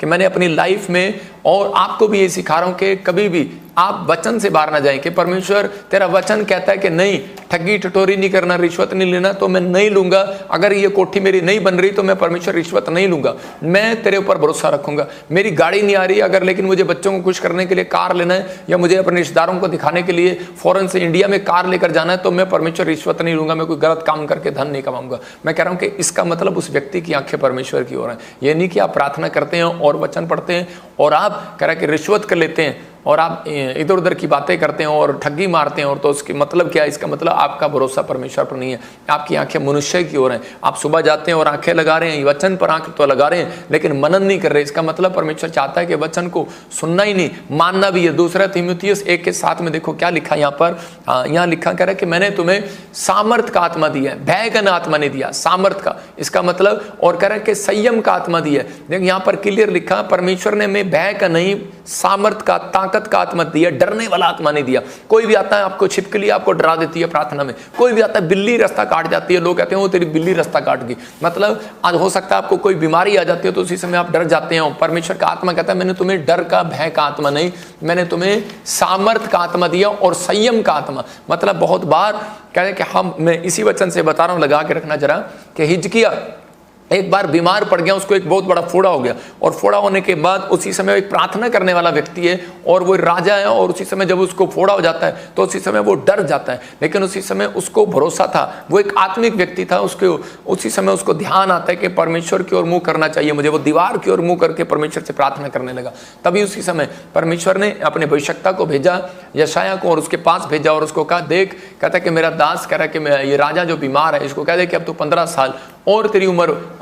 कि मैंने अपनी लाइफ में, और आपको भी ये सिखा रहा हूं कि कभी भी आप वचन से बाहर ना जाएं कि परमेश्वर तेरा वचन कहता है कि नहीं, ठगी ठटोरी नहीं करना, रिश्वत नहीं लेना, तो मैं नहीं लूंगा। अगर ये कोठी मेरी नहीं बन रही तो मैं परमेश्वर रिश्वत नहीं लूंगा, मैं तेरे ऊपर भरोसा रखूंगा। मेरी गाड़ी नहीं आ रही अगर, लेकिन मुझे बच्चों को खुश करने के लिए कार लेना है, या मुझे अपने रिश्तेदारों को दिखाने के लिए फॉरेन से इंडिया में कार लेकर जाना है, तो मैं परमेश्वर रिश्वत नहीं लूंगा, मैं कोई गलत काम करके धन नहीं कमाऊंगा। मैं कह रहा हूं कि इसका मतलब उस व्यक्ति की आंखें परमेश्वर की ओर है। ये नहीं कि आप प्रार्थना करते हैं और वचन पढ़ते हैं और आप कह रहा कि रिश्वत कर लेते हैं और आप इधर उधर की बातें करते हैं और ठगी मारते हैं, और तो उसकी मतलब क्या है? इसका मतलब आपका भरोसा परमेश्वर पर नहीं है, आपकी आंखें मनुष्य की ओर हैं। आप सुबह जाते हैं और आंखें लगा रहे हैं, वचन पर आंख तो लगा रहे हैं लेकिन मनन नहीं कर रहे। इसका मतलब परमेश्वर चाहता है कि वचन को सुनना ही नहीं, मानना भी है। दूसरा तीमुथियुस 1:7 में देखो क्या लिखा यहाँ पर, यहाँ लिखा कह रहा है कि मैंने तुम्हें सामर्थ का आत्मा दिया है, भय का आत्मा नहीं दिया, सामर्थ का। इसका मतलब, और कह रहा है कि संयम का आत्मा दिया है। देखो यहाँ पर क्लियर लिखा, परमेश्वर ने हमें भय का नहीं, सामर्थ का, ताकत का आत्मा दिया, डरने वाला आत्मा नहीं दिया। कोई भी आता है आपको छिपकली आपको डरा देती है प्रार्थना में, कोई भी आता है बिल्ली रास्ता काट जाती है, लोग कहते हैं वो तेरी बिल्ली रास्ता काट गई। मतलब आज हो सकता है आपको कोई बीमारी आ जाती है तो उसी समय आप डर जाते हैं। परमेश्वर का आत्मा कहता है मैंने तुम्हें डर का, भय का आत्मा नहीं, मैंने तुम्हें सामर्थ का आत्मा दिया और संयम का आत्मा। मतलब बहुत बार कह रहे कि मैं इसी वचन से बता रहा हूं, लगा के रखना जरा, कि हिजकिया एक बार बीमार पड़ गया, उसको एक बहुत बड़ा फोड़ा हो गया, और फोड़ा होने के बाद उसी समय एक प्रार्थना करने वाला व्यक्ति है और वो राजा है, और उसी समय जब उसको फोड़ा हो जाता है तो उसी समय वो डर जाता है, लेकिन उसी समय उसको भरोसा था, वो एक आत्मिक व्यक्ति था, उसके उसी समय उसको ध्यान आता है कि परमेश्वर की ओर मुंह करना चाहिए मुझे। वो दीवार की ओर मुंह करके परमेश्वर से प्रार्थना करने लगा। तभी उसी समय परमेश्वर ने अपने भविष्यवक्ता को भेजा, यशायाह को, और उसके पास भेजा और उसको कहा, देख, कहता है कि मेरा दास कह रहा है कि ये राजा जो बीमार है, इसको कह दे कि अब तू 15 साल और तेरी उम्र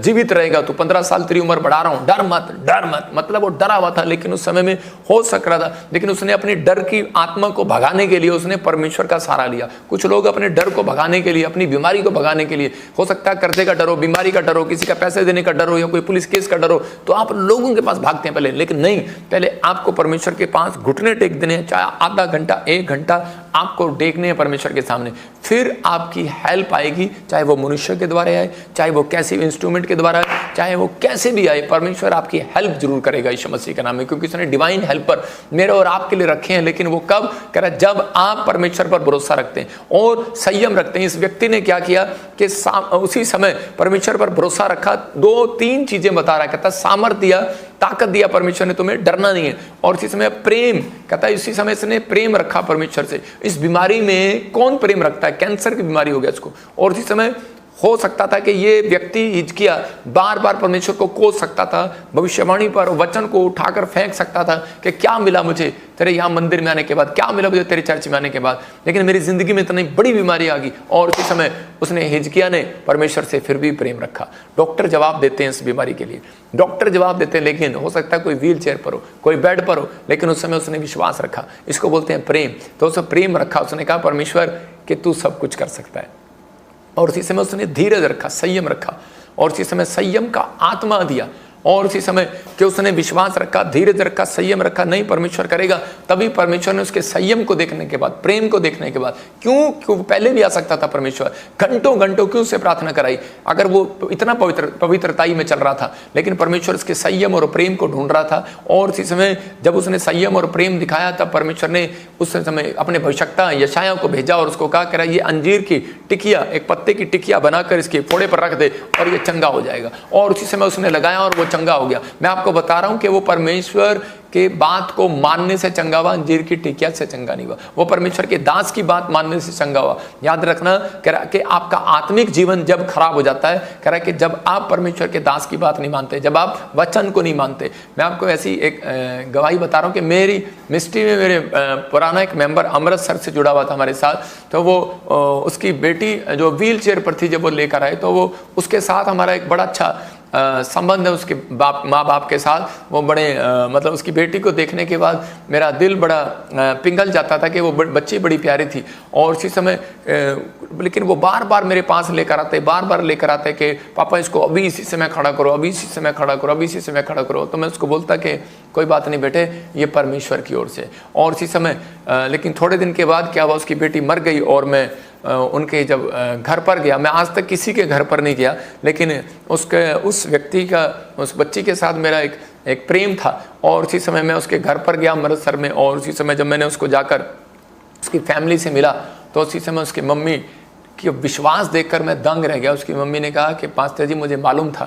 जीवित रहेगा, तू 15 साल तेरी उम्र बढ़ा रहा हूं, डर मत, डर मत। मतलब वो डरा हुआ था, लेकिन उस समय में हो सक रहा था, लेकिन उसने अपनी डर की आत्मा को भगाने के लिए उसने परमेश्वर का सहारा लिया। कुछ लोग अपने डर को भगाने के लिए, अपनी बीमारी को भगाने के लिए, हो सकता है कर्जे का डर हो, बीमारी का डर हो, किसी का पैसे देने का डर हो, या कोई पुलिस केस का डर हो, तो आप लोगों के पास भागते हैं पहले। लेकिन नहीं, पहले आपको परमेश्वर के पास घुटने टेक देने हैं, चाहे आधा घंटा, 1 घंटा आपको टेकने हैं परमेश्वर के सामने, फिर आपकी हेल्प आएगी, चाहे वो मनुष्य के द्वारा आए, चाहे वो कैसे इंस्ट्रूमेंट के द्वारा आए, चाहे वो कैसे भी आए, परमेश्वर आपकी हेल्प जरूर करेगा यीशु मसीह के नाम में, क्योंकि उसने डिवाइन हेल्पर मेरे और आपके लिए रखे हैं। लेकिन वो कब कह रहा है? जब आप परमेश्वर पर भरोसा रखते हैं और संयम रखते हैं। इस व्यक्ति ने क्या किया कि उसी समय परमेश्वर पर भरोसा रखा। 2-3 चीजें बता रहा है, कहता सामर्थ दिया, ताकत दिया परमेश्वर ने, तुम्हें डरना नहीं है, और इसी समय प्रेम, कहता है इसी समय इसने प्रेम रखा परमेश्वर से। इस बीमारी में कौन प्रेम रखता है? कैंसर की बीमारी हो गया इसको, और इसी समय हो सकता था कि ये व्यक्ति हिजकिया बार बार परमेश्वर को कोस सकता था, भविष्यवाणी पर वचन को उठाकर फेंक सकता था कि क्या मिला मुझे तेरे यहाँ मंदिर में आने के बाद, क्या मिला मुझे तेरे चर्च में आने के बाद, लेकिन मेरी जिंदगी में इतनी बड़ी बीमारी आ गई। और उसी समय उसने, हिजकिया ने परमेश्वर से फिर भी प्रेम रखा। डॉक्टर जवाब देते हैं इस बीमारी के लिए, डॉक्टर जवाब देते हैं, लेकिन हो सकता है कोई व्हील चेयर पर हो, कोई बेड पर हो, लेकिन उस समय उसने विश्वास रखा। इसको बोलते हैं प्रेम। तो उसने प्रेम रखा, उसने कहा परमेश्वर कि तू सब कुछ कर सकता है, और उसी समय उसने धीरज रखा, संयम रखा, और उसी समय संयम का आत्मा दिया, और उसी समय कि उसने विश्वास रखा, धीरज रखा, संयम रखा, नहीं परमेश्वर करेगा। तभी परमेश्वर ने उसके संयम को देखने के बाद, प्रेम को देखने के बाद, क्यों पहले भी आ सकता था परमेश्वर, घंटों घंटों क्यों से प्रार्थना कराई अगर वो इतना पवित्रताई में चल रहा था, लेकिन परमेश्वर उसके संयम और प्रेम को ढूंढ रहा था। और इसी समय जब उसने संयम और प्रेम दिखाया, तब परमेश्वर ने उस समय अपने भविष्यवक्ता यशायाह को भेजा और उसको कहा, कह ये अंजीर की टिकिया, एक पत्ते की टिकिया बनाकर इसके फोड़े पर रख दे और ये चंगा हो जाएगा। और उसी समय उसने लगाया और वो चंगा हो गया। मैं आपको बता रहा हूं कि वो परमेश्वर के बात को मानने से चंगा हुआ, अंजीर की टिकिया से चंगा नहीं हुआ। वो परमेश्वर के दास की बात मानने से चंगा हुआ। याद रखना, कह रहा कि आपका आत्मिक जीवन जब खराब हो जाता है, कह रहा कि जब आप परमेश्वर के दास की बात नहीं मानते, जब आप वचन को नहीं मानते। मैं आपको ऐसी एक गवाही बता रहा हूं कि मेरी मिस्ट्री में मेरे पुराना एक मेंबर अमृतसर से जुड़ा हुआ था हमारे साथ। तो वो उसकी बेटी जो व्हील चेयर पर थी, जब वो लेकर आए, तो वो उसके साथ हमारा एक बड़ा अच्छा संबंध है उसके माँ बाप के साथ। वो बड़े मतलब उसकी बेटी को देखने के बाद मेरा दिल बड़ा पिघल जाता था कि वो बच्ची बड़ी प्यारी थी। और उसी समय लेकिन वो बार बार मेरे पास बार बार लेकर आते कि पापा इसको अभी इसी समय खड़ा करो, अभी इसी समय खड़ा करो, अभी इसी समय खड़ा करो। तो मैं उसको बोलता कि कोई बात नहीं बेटे, ये परमेश्वर की ओर से। और इसी समय लेकिन थोड़े दिन के बाद क्या हुआ, उसकी बेटी मर गई और मैं उनके जब घर पर गया, मैं आज तक किसी के घर पर नहीं गया, लेकिन उस व्यक्ति का, उस बच्ची के साथ मेरा एक प्रेम था, और उसी समय मैं उसके घर पर गया अमृतसर में, और उसी समय जब मैंने उसको जाकर उसकी फैमिली से मिला तो उसी समय उसकी मम्मी कि विश्वास देखकर मैं दंग रह गया। उसकी मम्मी ने कहा कि पास्टर जी, मुझे मालूम था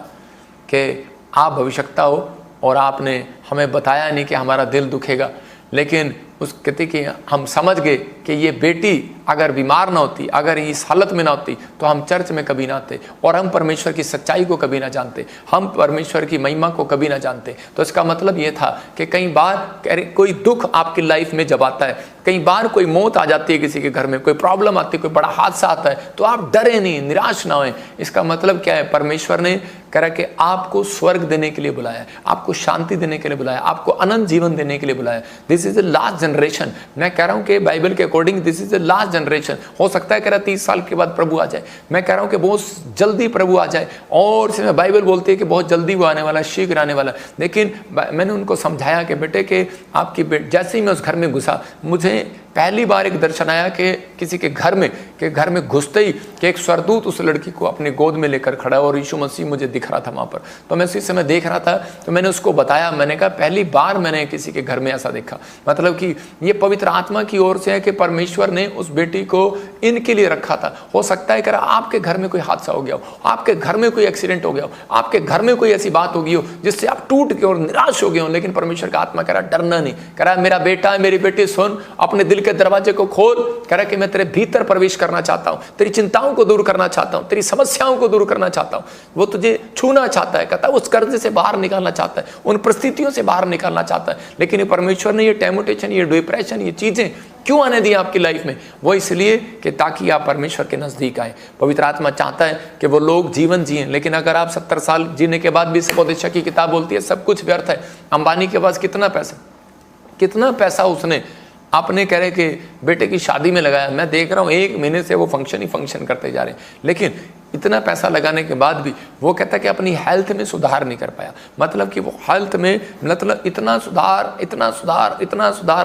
कि आप भविष्यवक्ता हो और आपने हमें बताया नहीं कि हमारा दिल दुखेगा, लेकिन उस कहती कि हम समझ गए कि ये बेटी अगर बीमार ना होती, अगर इस हालत में ना होती, तो हम चर्च में कभी ना आते और हम परमेश्वर की सच्चाई को कभी ना जानते, हम परमेश्वर की महिमा को कभी ना जानते। तो इसका मतलब ये था कि कई बार कोई दुख आपकी लाइफ में जब आता है, कई बार कोई मौत आ जाती है किसी के घर में, कोई प्रॉब्लम आती है, कोई बड़ा हादसा आता है, तो आप डरे नहीं, निराश ना होए। इसका मतलब क्या है? परमेश्वर ने कह रहा कि आपको स्वर्ग देने के लिए बुलाया, आपको शांति देने के लिए बुलाया, आपको अनंत जीवन देने के लिए बुलाया। This is the last generation. मैं कह रहा हूं कि बाइबल के according this is the last generation. हो सकता है कह रहा 30 साल के बाद प्रभु आ जाए, मैं कह रहा हूं कि बहुत जल्दी प्रभु आ जाए, और इसमें बाइबल बोलती है कि बहुत जल्दी वो आने वाला, शीघ्र आने वाला। लेकिन मैंने उनको समझाया कि बेटे के आपकी जैसे ही मैं उस घर में घुसा, मुझे पहली बार एक दर्शन आया कि किसी के घर में घुसते ही कि एक स्वर्गदूत उस लड़की को अपनी गोद में लेकर खड़ा, और यीशु मसीह मुझे दिख रहा था वहां पर। तो मैं उसी समय देख रहा था, तो मैंने उसको बताया, मैंने कहा पहली बार मैंने किसी के घर में ऐसा देखा। मतलब कि ये पवित्र आत्मा की ओर से है कि परमेश्वर ने उस बेटी को इनके लिए रखा था। हो सकता है कि आपके घर में कोई हादसा हो गया हो, आपके घर में कोई एक्सीडेंट हो गया हो, आपके घर में कोई ऐसी बात हो गई हो जिससे आप टूट के और निराश हो गए हो, लेकिन परमेश्वर का आत्मा कह रहा डरना नहीं, कह रहा मेरा बेटा है, मेरी बेटी, सुन, अपने दिल के दरवाजे को खोल, कह रहा कि मैं तेरे भीतर प्रवेश करना चाहता हूं, तेरी चिंताओं को दूर करना चाहता हूं, तेरी समस्याओं को दूर करना चाहता हूं। वो तुझे छूना चाहता है, कहता है उस कर्ज से बाहर निकालना चाहता है, उन परिस्थितियों से बाहर निकालना चाहता है। लेकिन ये परमेश्वर ने ये टेम्पटेशन, ये डिप्रेशन, ये चीजें क्यों आने दी आपकी लाइफ में? वो इसलिए कि ताकि आप परमेश्वर के नजदीक आए। पवित्र आत्मा चाहता है कि वो लोग जीवन जिए। लेकिन अगर आप 70 साल जीने के बाद भी, उपदेशक की किताब बोलती है सब कुछ व्यर्थ है। अंबानी के पास कितना पैसा उसने आपने कह रहे कि बेटे की शादी में लगाया। मैं देख रहा हूं 1 महीने से वो फंक्शन करते जा रहे हैं, लेकिन इतना पैसा लगाने के बाद भी वो कहता है कि अपनी हेल्थ में सुधार नहीं कर पाया। मतलब कि वो हेल्थ में मतलब इतना सुधार,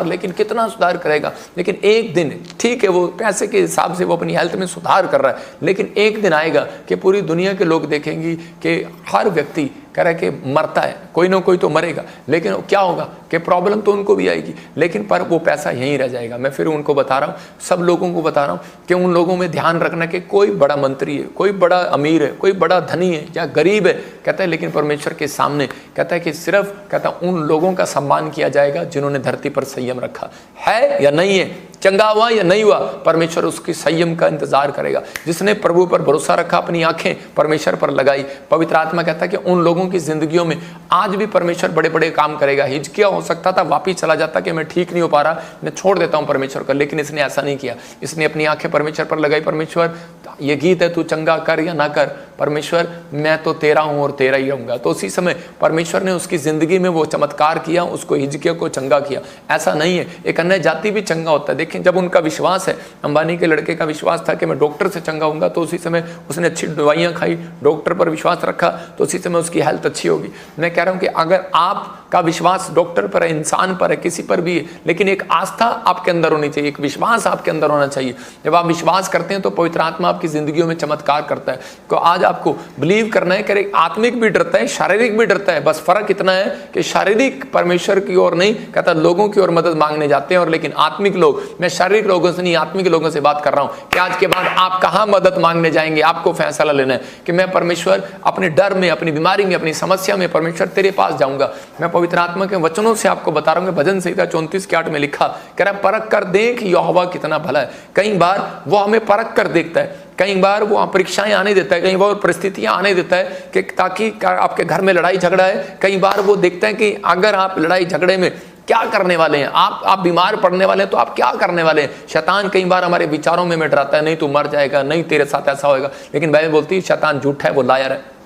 लेकिन कितना सुधार करेगा? लेकिन एक दिन, ठीक है वो पैसे के हिसाब से वो अपनी हेल्थ में सुधार कर रहा है, लेकिन एक दिन आएगा कि पूरी दुनिया के लोग देखेंगे कि हर व्यक्ति कह रहा है कि मरता है, कोई ना कोई तो मरेगा, लेकिन क्या होगा कि प्रॉब्लम तो उनको भी आएगी, लेकिन पर वो पैसा यहीं रह जाएगा। मैं फिर उनको बता रहा हूँ, सब लोगों को बता रहा हूँ कि उन लोगों में ध्यान रखना कि कोई बड़ा मंत्री है, कोई बड़ा अमीर है, कोई बड़ा धनी है या गरीब है, कहता है लेकिन परमेश्वर के सामने कहता है कि सिर्फ कहता उन लोगों का सम्मान किया जाएगा जिन्होंने धरती पर संयम रखा है या नहीं है, चंगा हुआ या नहीं हुआ, परमेश्वर उसकी संयम का इंतजार करेगा। जिसने प्रभु पर भरोसा रखा, अपनी आंखें परमेश्वर पर लगाई, पवित्र आत्मा कहता है कि उन लोगों की जिंदगियों में आज भी परमेश्वर बड़े बड़े काम करेगा। हिजकिया हो सकता था वापिस चला जाता कि मैं ठीक नहीं हो पा रहा, मैं छोड़ देता हूं परमेश्वर का, लेकिन इसने ऐसा नहीं किया। इसने अपनी आंखें परमेश्वर पर लगाई, परमेश्वर ये गीत है, तू चंगा कर या ना कर, परमेश्वर मैं तो तेरा हूं और तेरा ही रहूंगा। तो उसी समय परमेश्वर ने उसकी जिंदगी में वो चमत्कार किया, उसको हिजकिया को चंगा किया। ऐसा नहीं है एक अन्य जाति भी चंगा होता है। देखें जब उनका विश्वास है, अंबानी के लड़के का विश्वास था कि मैं डॉक्टर से चंगा होऊंगा, तो उसी समय उसने अच्छी दवाइयां खाई, डॉक्टर पर विश्वास रखा, तो उसी समय उसकी हेल्थ अच्छी होगी। मैं कह रहा हूं कि अगर आपका विश्वास डॉक्टर पर है, इंसान पर है, किसी पर भी है, लेकिन एक आस्था आपके अंदर होनी चाहिए, एक विश्वास आपके अंदर होना चाहिए। जब आप विश्वास करते हैं तो पवित्र आत्मा आपकी जिंदगियों में चमत्कार करता है। तो आज आपको बिलीव करना है कि आत्मिक भी डरता है, शारीरिक भी डरता है, बस फर्क इतना है कि शारीरिक परमेश्वर की ओर नहीं, कहता लोगों की ओर मदद मांगने जाते हैं, और लेकिन आत्मिक लोग, मैं शारीरिक लोगों से नहीं आत्मिक लोगों से बात कर रहा हूं कि आज के बाद आप कहां मदद मांगने जाएंगे। आपको फैसला लेना है कि मैं परमेश्वर अपने डर में, अपनी बीमारी में, अपनी समस्या में परमेश्वर तेरे पास जाऊंगा। मैं पवित्र आत्मा के वचनों से आपको बता रहा हूं, भजन संहिता 34:8 में लिखा, कह रहा परख कर देख यहोवा कितना भला है। कई बार वो हमें परख कर देखता है, कई बार वो परीक्षाएं आने देता है, कई बार परिस्थितियां आने देता है कि ताकि आपके घर में लड़ाई झगड़ा है। कई बार वो देखता है कि अगर आप लड़ाई झगड़े में क्या करने वाले हैं, आप बीमार पड़ने वाले हैं तो आप क्या करने वाले हैं। शैतान कई बार हमारे विचारों में डराता है, नहीं तू मर जाएगा, नहीं तेरे साथ ऐसा होएगा, लेकिन बाइबल बोलती है शैतान झूठा है, वो लायर है।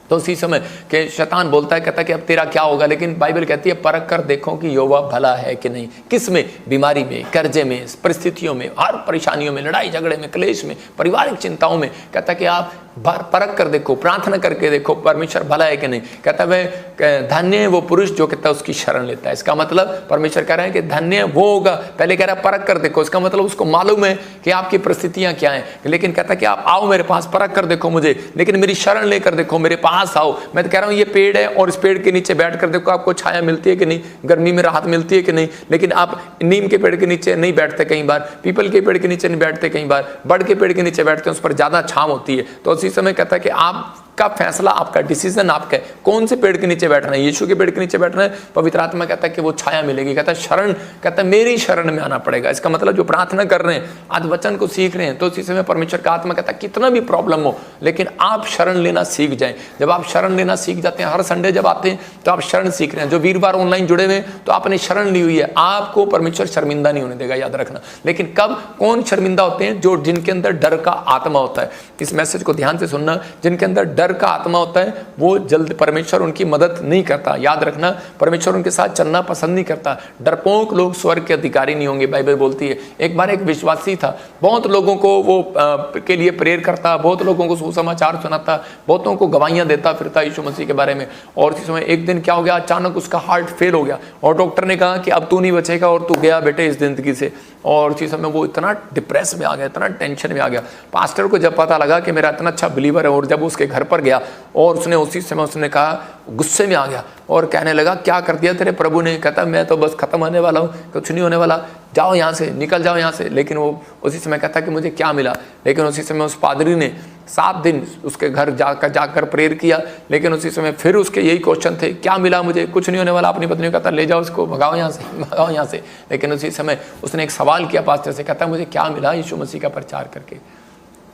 तो उसी समय के शैतान बोलता है, कहता है कि अब तेरा क्या होगा, लेकिन बाइबल कहती है परख कर देखो कि यहोवा भला है कि नहीं। किस में? बीमारी में, कर्जे में, परिस्थितियों में, हर परेशानियों में, लड़ाई झगड़े में, क्लेश में, पारिवारिक चिंताओं में, कहता है कि आप परख कर देखो, प्रार्थना करके देखो परमेश्वर भला है कि नहीं। कहता है धन्य है वो पुरुष जो कहता है उसकी शरण लेता है। इसका मतलब परमेश्वर कह रहे हैं कि धन्य वो होगा, पहले कह रहा है परख कर देखो, इसका मतलब उसको मालूम है कि आपकी परिस्थितियां क्या हैं, लेकिन कहता है कि आप आओ मेरे पास, परख कर देखो मुझे, लेकिन मेरी शरण लेकर देखो, मेरे पास आओ। मैं तो कह रहा हूं ये पेड़ है और इस पेड़ के नीचे बैठ कर देखो आपको छाया मिलती है कि नहीं, गर्मी में राहत मिलती है कि नहीं, लेकिन आप नीम के पेड़ के नीचे नहीं बैठते, कई बार पीपल के पेड़ के नीचे नहीं बैठते, कई बार बड़ के पेड़ के नीचे बैठते हैं, उस पर ज्यादा छांव होती है। तो उसी समय कहता है कि आपका फैसला, आपका डिसीजन आपका है, कौन से पेड़ के नीचे बैठना है। यीशु के पेड़ के नीचे बैठना है, पवित्र आत्मा कहता है कि वो छाया मिलेगी। कहता है शरण, कहता है मेरी शरण में आना पड़ेगा। इसका मतलब जो प्रार्थना कर रहे हैं, आज वचन को सीख रहे हैं, तो उसी समय परमेश्वर का आत्मा कहता है कितना भी प्रॉब्लम हो, लेकिन आप शरण लेना सीख जाएं। जब आप शरण लेना सीख जाते हैं, हर संडे जब आते हैं तो आप शरण सीख रहे हैं। जो वीरवार ऑनलाइन जुड़े हुए हैं तो आपने शरण ली हुई है, आपको परमेश्वर शर्मिंदा नहीं होने देगा, याद रखना। लेकिन कब, कौन शर्मिंदा होते हैं? जो जिनके अंदर डर का आत्मा होता है। इस मैसेज को ध्यान से सुनना, जिनके अंदर डर का आत्मा होता है वो जल्द परमेश्वर उनकी मदद नहीं करता। याद रखना, परमेश्वर उनके साथ चलना पसंद नहीं करता। डरपोक लोग स्वर्ग के अधिकारी नहीं होंगे, बाइबल बोलती है। एक बार एक विश्वासी था, बहुत लोगों को वो के लिए प्रेयर करता, बहुत लोगों को सुसमाचार सुनाता, बहुतों को गवाहियां देता फिरता यीशु मसीह के बारे में। और इस समय एक दिन क्या हो गया, अचानक उसका हार्ट फेल हो गया और डॉक्टर ने कहा कि अब तू नहीं बचेगा और तू गया बेटे इस जिंदगी से। और उसी समय वो इतना डिप्रेस में आ गया, इतना टेंशन में आ गया। पास्टर को जब पता लगा कि मेरा इतना अच्छा बिलीवर है, और जब उसके घर पर गया और उसने उसी समय उसने कहा, गुस्से में आ गया और कहने लगा क्या कर दिया तेरे प्रभु ने। कहता मैं तो बस खत्म होने वाला हूँ, कुछ नहीं होने वाला, जाओ यहाँ से, निकल जाओ यहाँ से। लेकिन वो उसी समय कहता कि मुझे क्या मिला। लेकिन उसी समय उस पादरी ने 7 दिन उसके घर जाकर प्रेयर किया, लेकिन उसी समय फिर उसके यही क्वेश्चन थे, क्या मिला मुझे, कुछ नहीं होने वाला। अपनी पत्नी को कहता ले जाओ उसको, भगाओ यहाँ से, भगाओ यहाँ से। लेकिन उसी समय उसने एक सवाल किया पास्टर से, कहता मुझे क्या मिला यीशु मसीह का प्रचार करके?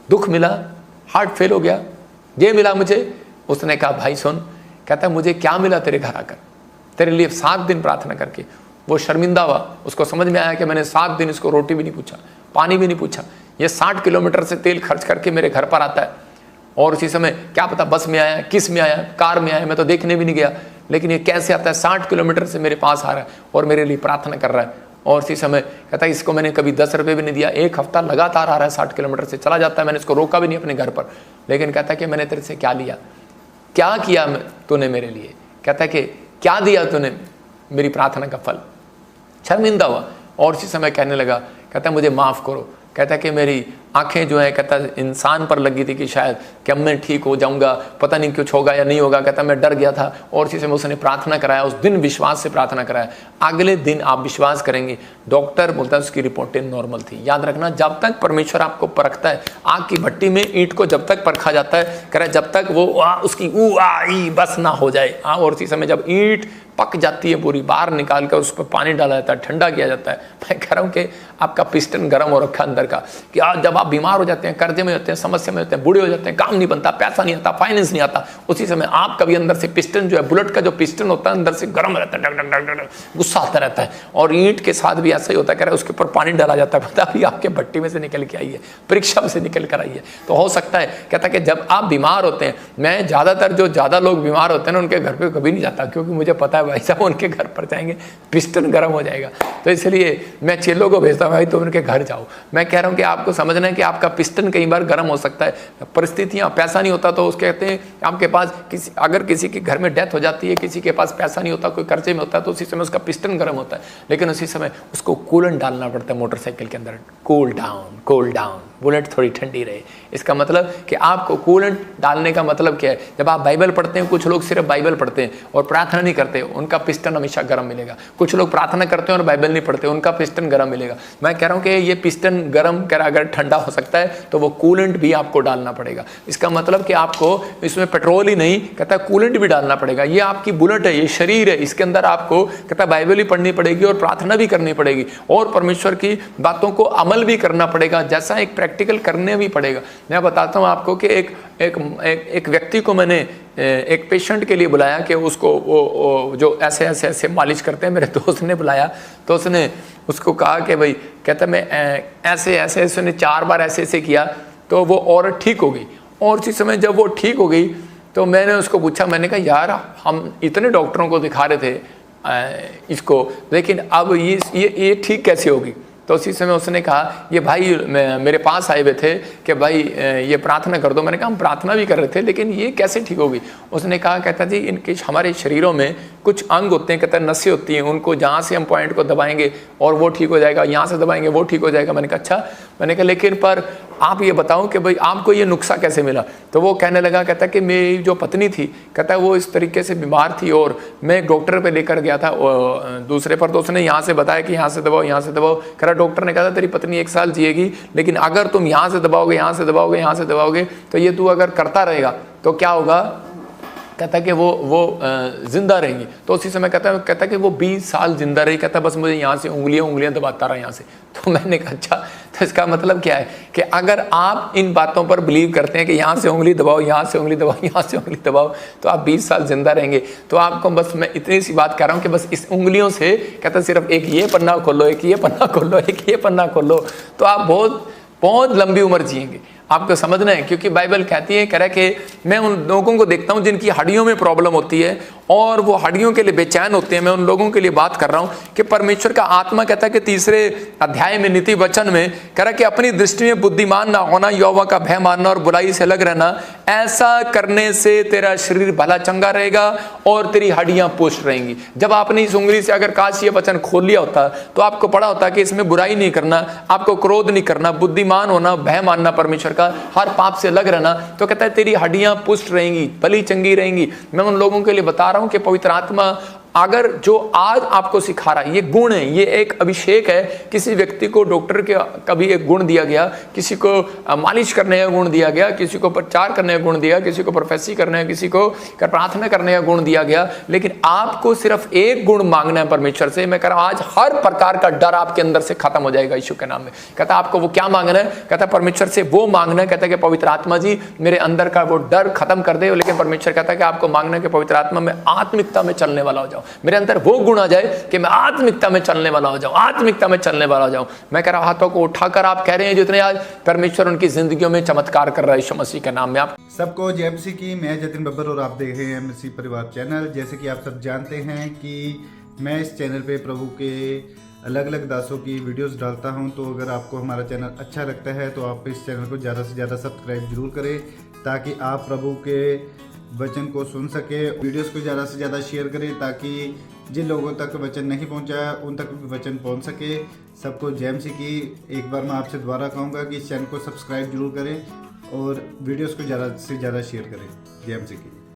दुख मिला, हार्ट फेल हो गया, ये मिला मुझे। उसने कहा भाई सुन, कहता मुझे क्या मिला तेरे घर आकर, तेरे लिए 7 दिन प्रार्थना करके। वो शर्मिंदा हुआ, उसको समझ में आया कि मैंने 7 दिन इसको रोटी भी नहीं पूछा, पानी भी नहीं पूछा, ये 60 किलोमीटर से तेल खर्च करके मेरे घर पर आता है। और उसी समय क्या पता बस में आया, किस में आया, कार में आया, मैं तो देखने भी नहीं गया, लेकिन ये कैसे आता है, 60 किलोमीटर से मेरे पास आ रहा है और मेरे लिए प्रार्थना कर रहा है। और इसी समय कहता है इसको मैंने कभी 10 रुपये भी नहीं दिया, 1 हफ्ता लगातार आ रहा है, 60 किलोमीटर से चला जाता है, मैंने इसको रोका भी नहीं अपने घर पर। लेकिन कहता है कि मैंने तेरे से क्या लिया, क्या किया तूने मेरे लिए? कहता है कि क्या दिया तूने? मेरी प्रार्थना का फल। शर्मिंदा हुआ और इसी समय कहने लगा, कहता है मुझे माफ़ करो। कहता है कि मेरी आंखें जो है, कहता है इंसान पर लगी थी कि शायद कि अब मैं ठीक हो जाऊंगा, पता नहीं कुछ होगा या नहीं होगा। कहता मैं डर गया था। और इसी समय उसने प्रार्थना कराया, उस दिन विश्वास से प्रार्थना कराया। अगले दिन आप विश्वास करेंगे, डॉक्टर बोलता है उसकी रिपोर्टें नॉर्मल थी। याद रखना, जब तक परमेश्वर आपको परखता है, आग की भट्टी में ईंट को जब तक परखा जाता है, कह रहा है जब तक वो उसकी ई बस ना हो जाए। और इसी समय जब ईंट पक जाती है पूरी, बाहर निकाल कर उस पर पानी डाला जाता है, ठंडा किया जाता है। मैं कह रहा हूँ कि आपका पिस्टन गर्म हो रखा अंदर का, कि जब आप बीमार हो जाते हैं, कर्जे में होते हैं, समस्या में होते हैं, बूढ़े हो जाते हैं, काम नहीं बनता, पैसा नहीं आता, फाइनेंस नहीं आता, उसी समय आपका भी अंदर से पिस्टन जो है, बुलेट का जो पिस्टन होता है अंदर से गर्म रहता है, डग डग डग डग, गुस्सा आता रहता है। और ईंट के साथ भी ऐसा ही होता है, कह रहा है उसके ऊपर पानी डाला जाता है, पता भी आपके भट्टी में से निकल के आई है, परीक्षा से निकल कर आई है। तो हो सकता है, कहता कि जब आप बीमार होते हैं, मैं ज़्यादातर जो ज़्यादा लोग बीमार होते हैं ना, उनके घर पर कभी नहीं जाता, क्योंकि मुझे पता है भाई साहब उनके घर पर जाएंगे पिस्टन गर्म हो जाएगा। तो इसलिए मैं चेलों को भेजता हूँ, भाई तुम उनके घर जाओ। मैं कह रहा हूँ कि आपको समझना है कि आपका पिस्टन कई बार गर्म हो सकता है, परिस्थितियाँ, पैसा नहीं होता तो उसके कहते हैं आपके पास अगर किसी के घर में डेथ हो जाती है, किसी के पास पैसा नहीं होता, कोई कर्जे में होता है, तो उसी समय उसका पिस्टन गर्म होता है। लेकिन उसी समय उसको कूलेंट डालना पड़ता है मोटरसाइकिल के अंदर, कूल डाउन, बुलेट थोड़ी ठंडी रहे। इसका मतलब कि आपको कूलेंट डालने का मतलब क्या है? जब आप बाइबल पढ़ते हैं, कुछ लोग सिर्फ बाइबल पढ़ते हैं और प्रार्थना नहीं करते, उनका पिस्टन हमेशा गर्म मिलेगा। कुछ लोग प्रार्थना करते हैं और बाइबल नहीं पढ़ते, उनका पिस्टन गर्म मिलेगा। मैं कह रहा हूँ कि ये पिस्टन गर्म कर अगर ठंडा हो सकता है तो वो कूलेंट भी आपको डालना पड़ेगा। इसका मतलब कि आपको इसमें पेट्रोल ही नहीं, कहता है कूलेंट भी डालना पड़ेगा। ये आपकी बुलेट है, ये शरीर है, इसके अंदर आपको कहता है बाइबल ही पढ़नी पड़ेगी और प्रार्थना भी करनी पड़ेगी और परमेश्वर की बातों को अमल भी करना पड़ेगा, जैसा एक प्रैक्टिकल करने भी पड़ेगा। मैं बताता हूँ आपको कि एक व्यक्ति को मैंने एक पेशेंट के लिए बुलाया कि उसको वो जो ऐसे मालिश करते हैं, मेरे दोस्त ने बुलाया, तो उसने उसको कहा कि भाई, कहता मैं ऐसे उसने 4 बार ऐसे किया तो वो औरत ठीक हो गई। और उसी समय जब वो ठीक हो गई तो मैंने उसको पूछा, मैंने कहा यार हम इतने डॉक्टरों को दिखा रहे थे इसको, लेकिन अब ये ठीक कैसे होगी? तो उसी समय उसने कहा, ये भाई मेरे पास आए हुए थे कि भाई ये प्रार्थना कर दो। मैंने कहा हम प्रार्थना भी कर रहे थे, लेकिन ये कैसे ठीक होगी? उसने कहा, कहता जी इनके हमारे शरीरों में कुछ अंग होते हैं, कहता नसें होती हैं, उनको जहाँ से हम पॉइंट को दबाएंगे और वो ठीक हो जाएगा, यहाँ से दबाएंगे वो ठीक हो जाएगा। मैंने कहा अच्छा। मैंने कहा लेकिन पर आप ये बताओ कि भाई आपको ये नुस्खा कैसे मिला? तो वो कहने लगा, कहता कि मेरी जो पत्नी थी, कहता वो इस तरीके से बीमार थी और मैं एक डॉक्टर पे लेकर गया था दूसरे पर, तो उसने यहाँ से बताया कि यहाँ से दबाओ, यहाँ से दबाओ। कह रहा डॉक्टर ने कहा था तेरी पत्नी 1 साल जिएगी, लेकिन अगर तुम यहाँ से दबाओगे, यहाँ से दबाओगे, यहाँ से दबाओगे, तो ये तू अगर करता रहेगा तो क्या होगा? कहता कि वो जिंदा रहेंगी। तो उसी समय कहता कि वो 20 साल जिंदा रही। कहता बस मुझे यहाँ से उंगलियां दबाता रहा यहाँ से। तो मैंने कहा अच्छा, तो इसका मतलब क्या है कि अगर आप इन बातों पर बिलीव करते हैं कि यहाँ से उंगली दबाओ, यहाँ से उंगली दबाओ, यहाँ से उंगली दबाओ, तो आप 20 साल जिंदा रहेंगे। तो आपको बस मैं इतनी सी बात कर रहा हूँ कि बस इस उंगलियों से, कहता सिर्फ एक ये पन्ना खोलो, एक ये पन्ना खोलो, एक ये पन्ना खोलो, तो आप बहुत लंबी उम्र जिएंगे। आपको समझना है, क्योंकि बाइबल कहती है, कह रहा है कि मैं उन लोगों को देखता हूं जिनकी हड्डियों में प्रॉब्लम होती है और वो हड्डियों के लिए बेचैन होते हैं। मैं उन लोगों के लिए बात कर रहा हूं कि परमेश्वर का आत्मा कहता है कि 3 अध्याय में नीति वचन में कह रहा है कि अपनी दृष्टि में बुद्धिमान ना होना, यहोवा का भय मानना और बुराई से अलग रहना, ऐसा करने से तेरा शरीर भला चंगा रहेगा और तेरी हड्डियां पुष्ट रहेंगी। जब आपने इस उंगली से अगर काश ये वचन खोल लिया होता तो आपको पड़ा होता कि इसमें बुराई नहीं करना, आपको क्रोध नहीं करना, बुद्धिमान होना, भय मानना परमेश्वर का, हर पाप से अलग रहना, तो कहता है तेरी हड्डियां पुष्ट रहेंगी, भली चंगी रहेंगी। मैं उन लोगों के लिए बता रहा हूं कि पवित्र आत्मा अगर जो आज आपको सिखा रहा है, ये गुण है, ये एक अभिषेक है। किसी व्यक्ति को डॉक्टर के कभी एक गुण दिया गया, किसी को मालिश करने का गुण दिया गया, किसी को प्रचार करने का गुण दिया, किसी को प्रोफेसी करने का, किसी को प्रार्थना करने का गुण दिया गया, लेकिन आपको सिर्फ एक गुण मांगना है परमेश्वर से। मैं कह रहा हूं आज हर प्रकार का डर आपके अंदर से खत्म हो जाएगा यीशु के नाम में। कहता आपको वो क्या मांगना है? कहता परमेश्वर से वो मांगना है, कहता है कि पवित्र आत्मा जी मेरे अंदर का वो डर खत्म कर दे। लेकिन परमेश्वर कहता है कि आपको मांगना है कि पवित्र आत्मा में आत्मिकता में चलने वाला हो जाओ, मेरे अंदर वो गुण आ जाए कि मैं आत्मिकता में चलने वाला हो जाऊं, आत्मिकता में चलने वाला हो जाऊं। मैं कह रहा हूं हाथों को उठाकर आप कह रहे हैं जितने आज परमेश्वर उनकी जिंदगियों में चमत्कार कर रहा है यीशु मसीह के नाम में। आप सबको जय मसीह की। मैं जतिन बब्बर और आप देख रहे हैं मसीह परिवार चैनल। जैसे कि आप सब जानते हैं कि मैं इस चैनल पे प्रभु के अलग अलग दासों की वीडियोस डालता हूं, तो अगर आपको हमारा चैनल अच्छा लगता है तो आप इस चैनल को ज़्यादा से ज़्यादा सब्सक्राइब जरूर करें, ताकि आप प्रभु के वचन को सुन सके। वीडियोस को ज़्यादा से ज़्यादा शेयर करें ताकि जिन लोगों तक वचन नहीं पहुंचा उन तक भी वचन पहुंच सके। सबको जय मसीह की। एक बार मैं आपसे दोबारा कहूँगा कि इस चैनल को सब्सक्राइब जरूर करें और वीडियोस को ज़्यादा से ज़्यादा शेयर करें। जय मसीह की।